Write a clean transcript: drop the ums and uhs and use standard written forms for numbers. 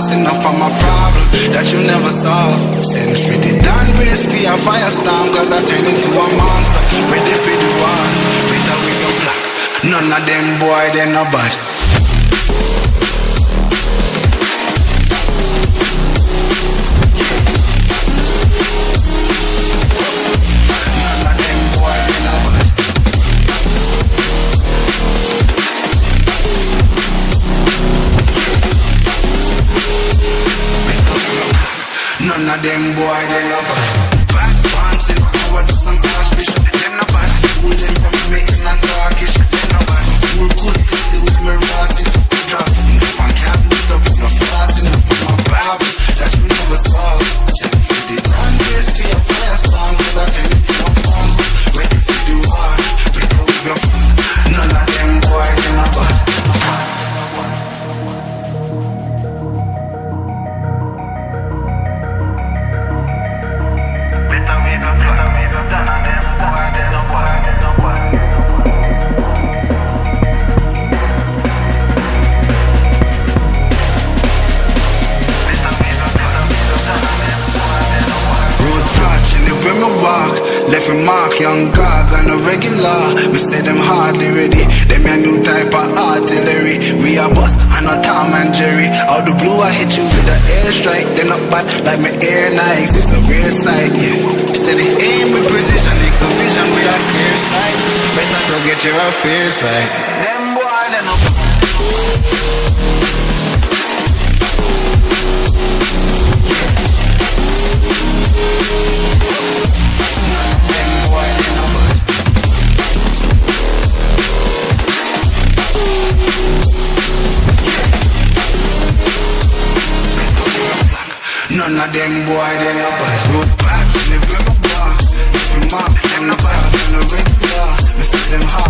fast enough for my problem that you never solve. Send for the down brace for your firestorm, cause I turn into a monster. Ready for the war, with a wing of black. None of them boy, they no bad. None of them boy, they no bad. Back dancing, I do some cash fish. Them no bad. School them from me in a darkish. Them no bad. We're good, they with me rossin'. Drop if I can't meet up, no flossing. My bab, that you never saw. Send for the grand race, be a fire song. Cause I tell you, no bomb. Ready for the war, pick up your phone. None of them boy, they no bad. Left a mark, young gog on a regular. We say them hardly ready. Them a new type of artillery. We a boss and a Tom and Jerry. Out the blue I hit you with an airstrike. They not bad like my air Nikes. It's a real sight, yeah. Steady aim with precision. Make the vision with a clear sight. Better go get your affairs right. Them boy, they no none of them boy, they no bad. Road back, live in my bar. If you mark, them no bad, them no regular. We see them hard.